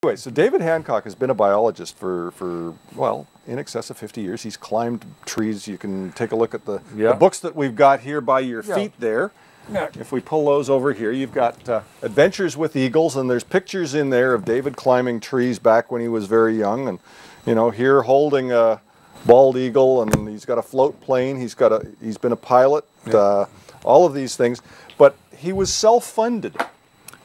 Anyway, so David Hancock has been a biologist for well, in excess of 50 years. He's climbed trees. You can take a look at the books that we've got here by your feet there. Yeah. If we pull those over here, you've got Adventures with Eagles, and there's pictures in there of David climbing trees back when he was very young, and you know, here holding a bald eagle, and he's got a float plane. He's been a pilot. All of these things, but he was self-funded.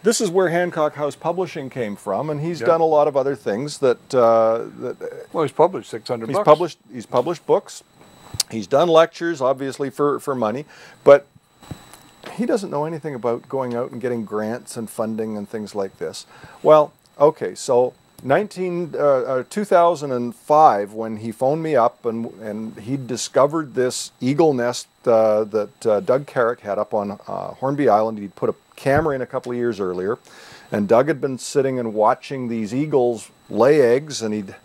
This is where Hancock House Publishing came from, and he's done a lot of other things that. Well, he's published 600 books. He's published books. He's done lectures, obviously for money, but he doesn't know anything about going out and getting grants and funding and things like this. Well, okay, so 2005, when he phoned me up and he discovered this eagle nest that Doug Carrick had up on Hornby Island. He'd put a camera in a couple of years earlier, and Doug had been sitting and watching these eagles lay eggs, and he'd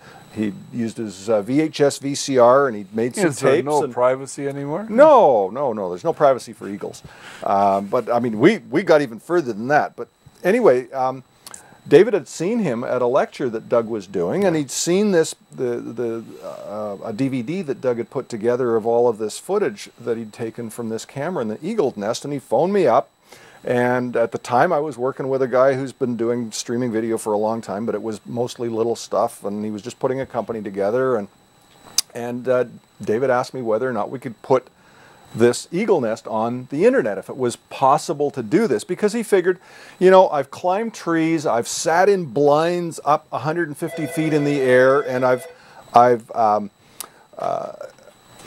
used his VHS VCR, and he'd made some tapes. Is there no privacy anymore? No, there's no privacy for eagles. But I mean, we got even further than that. But anyway, David had seen him at a lecture that Doug was doing, and he'd seen a DVD that Doug had put together of all of this footage that he'd taken from this camera in the eagle nest, and he phoned me up. And at the time, I was working with a guy who's been doing streaming video for a long time, but it was mostly little stuff, and he was just putting a company together. And David asked me whether or not we could put this eagle nest on the internet, if it was possible to do this, because he figured, you know, I've climbed trees, I've sat in blinds up 150 feet in the air, and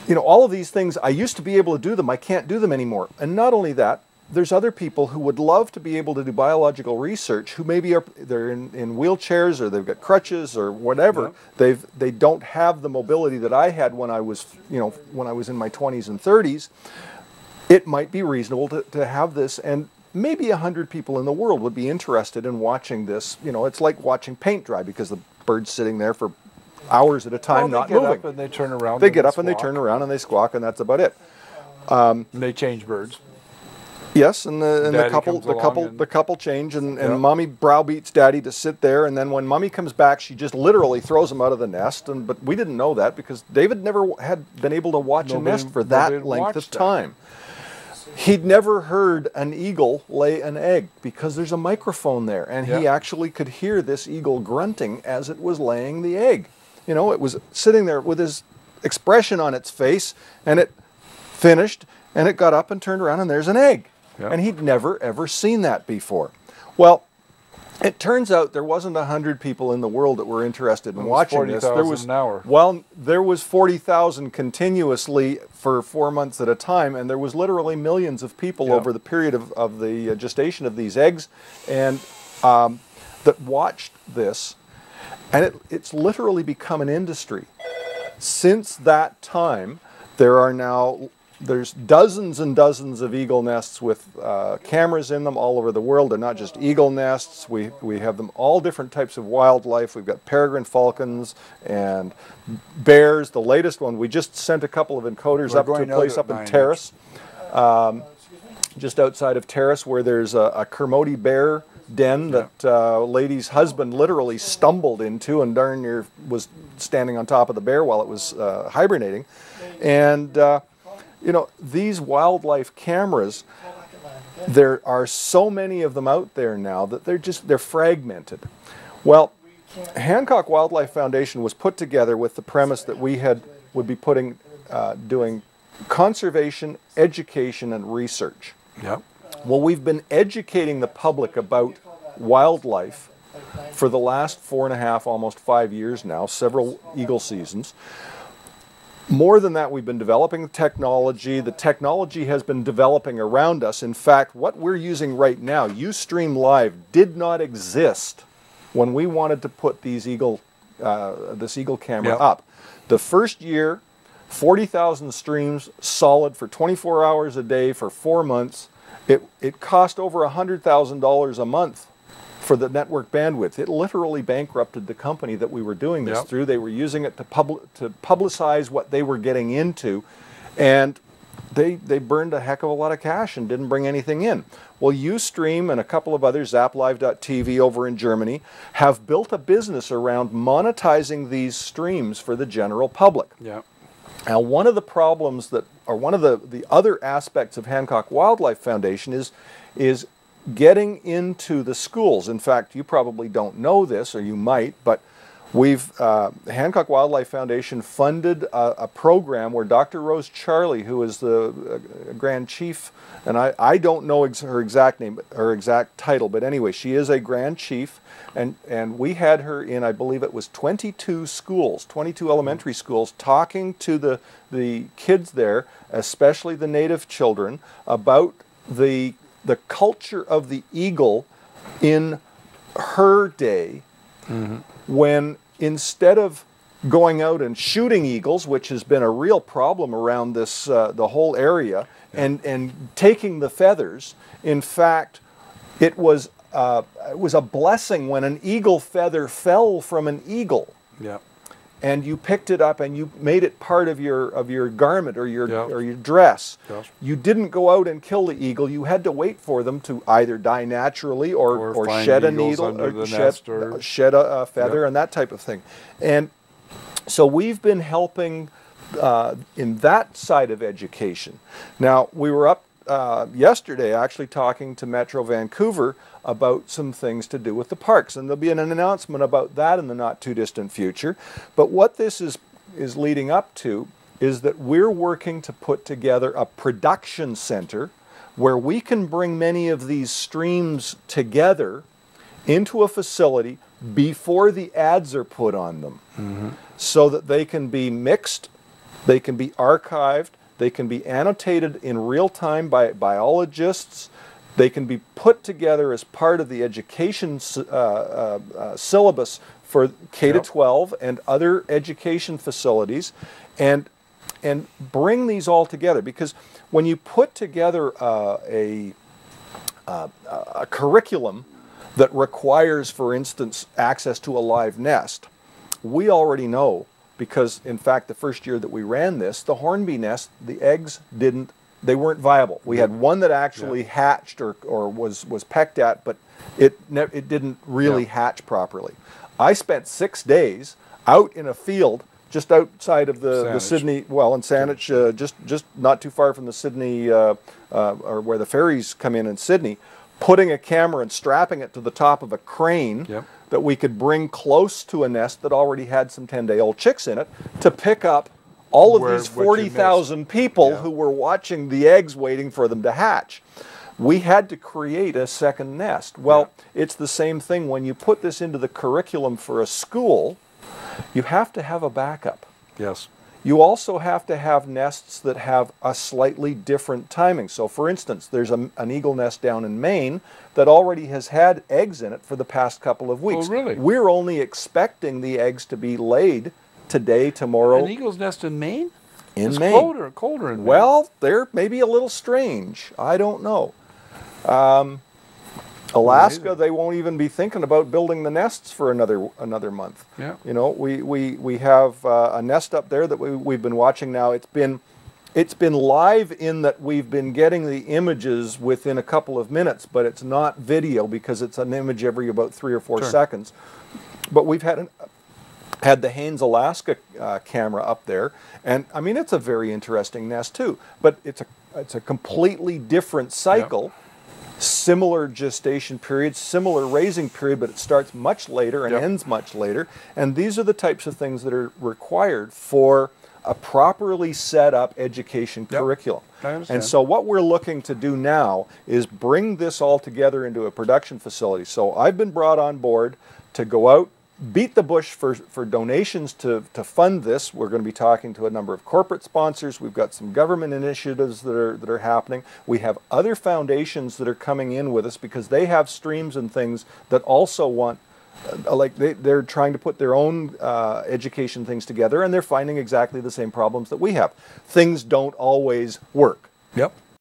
you know, all of these things, I used to be able to do them, I can't do them anymore. And not only that, there's other people who would love to be able to do biological research, who maybe they're in wheelchairs, or they've got crutches or whatever. Yeah. They don't have the mobility that I had when I was, you know, when I was in my 20s and 30s. It might be reasonable to have this, and maybe 100 people in the world would be interested in watching this. You know, it's like watching paint dry, because the bird's sitting there for hours at a time, not moving. They get up and they turn around. They get up and they turn around and they squawk, and that's about it. And they change birds. Yes, and the couple change, and mommy browbeats daddy to sit there, and then when mommy comes back, she just literally throws him out of the nest. But we didn't know that, because David never had been able to watch a nest for that length of time. He'd never heard an eagle lay an egg, because there's a microphone there, and he actually could hear this eagle grunting as it was laying the egg. You know, it was sitting there with his expression on its face, and it finished, and it got up and turned around, and there's an egg. Yep. And he'd never, ever seen that before. Well, it turns out there wasn't 100 people in the world that were interested in watching this. There was 40,000 an hour. Well, there was 40,000 continuously for 4 months at a time, and there was literally millions of people over the period of the gestation of these eggs, and that watched this, and it's literally become an industry. Since that time, there's dozens and dozens of eagle nests with cameras in them all over the world. They're not just eagle nests. We have them all different types of wildlife. We've got peregrine falcons and bears. The latest one, we just sent a couple of encoders up to a place up in Terrace, just outside of Terrace, where there's a Kermode bear den that lady's husband literally stumbled into, and darn near was standing on top of the bear while it was hibernating. And you know, these wildlife cameras, there are so many of them out there now that they're fragmented. Well, Hancock Wildlife Foundation was put together with the premise that we would be doing conservation, education, and research. Yep. Well, we've been educating the public about wildlife for the last 4.5, almost 5 years now, several eagle seasons. More than that, we've been developing technology. The technology has been developing around us. In fact, what we're using right now, Ustream Live, did not exist when we wanted to put these this eagle camera up. The first year, 40,000 streams solid for 24 hours a day for 4 months. It cost over $100,000 a month for the network bandwidth. It literally bankrupted the company that we were doing this through. They were using it to publicize what they were getting into, and they burned a heck of a lot of cash and didn't bring anything in. Well, Ustream and a couple of others, ZapLive.tv over in Germany, have built a business around monetizing these streams for the general public. Yeah. Now, one of the problems that, or one of the other aspects of Hancock Wildlife Foundation is getting into the schools. In fact, you probably don't know this, or you might, but we've, Hancock Wildlife Foundation funded a program where Dr. Rose Charlie, who is the Grand Chief, and I don't know her exact name, her exact title, but anyway, she is a Grand Chief, and we had her in, I believe it was 22 schools, 22 elementary schools, talking to the kids there, especially the native children, about the culture of the eagle in her day, when instead of going out and shooting eagles, which has been a real problem around this the whole area, and taking the feathers, in fact, it was a blessing when an eagle feather fell from an eagle. Yeah. And you picked it up and you made it part of your garment or your dress. Yes. You didn't go out and kill the eagle. You had to wait for them to either die naturally or shed a needle or shed a feather and that type of thing. And so we've been helping in that side of education. Now, we were up yesterday actually talking to Metro Vancouver about some things to do with the parks, and there'll be an announcement about that in the not too distant future. But what this is leading up to is that we're working to put together a production center where we can bring many of these streams together into a facility before the ads are put on them, so that they can be mixed, they can be archived, they can be annotated in real time by biologists. They can be put together as part of the education syllabus for K-12 and other education facilities, and bring these all together. Because when you put together a curriculum that requires, for instance, access to a live nest, we already know, because in fact the first year that we ran this, the hornbeam nest, the eggs they weren't viable. We had one that actually hatched or was pecked at, but it didn't really hatch properly. I spent 6 days out in a field just outside of the Sydney, well, in Saanich, just not too far from the Sydney, or where the ferries come in Sydney, putting a camera and strapping it to the top of a crane that we could bring close to a nest that already had some 10-day-old chicks in it to pick up all of these 40,000 people who were watching the eggs waiting for them to hatch. We had to create a second nest. Well, it's the same thing when you put this into the curriculum for a school. You have to have a backup. Yes. You also have to have nests that have a slightly different timing. So for instance, there's an eagle nest down in Maine that already has had eggs in it for the past couple of weeks. Oh, really? We're only expecting the eggs to be laid today, tomorrow. An eagle's nest in Maine? In Maine. It's colder in Maine. Well, they're maybe a little strange. I don't know. Alaska, they won't even be thinking about building the nests for another month. Yeah. You know, we have a nest up there that we've been watching now. It's been live in that we've been getting the images within a couple of minutes, but it's not video because it's an image every about 3 or 4 seconds. But we've had the Haines, Alaska camera up there, and I mean it's a very interesting nest too. But it's a completely different cycle. Similar gestation period, similar raising period, but it starts much later and ends much later. And these are the types of things that are required for a properly set up education curriculum. And so what we're looking to do now is bring this all together into a production facility. So I've been brought on board to go out, beat the bush for donations to fund this. We're going to be talking to a number of corporate sponsors. We've got some government initiatives that are happening. We have other foundations that are coming in with us because they have streams and things that also want, like they're trying to put their own education things together, and they're finding exactly the same problems that we have. Things don't always work. Yep.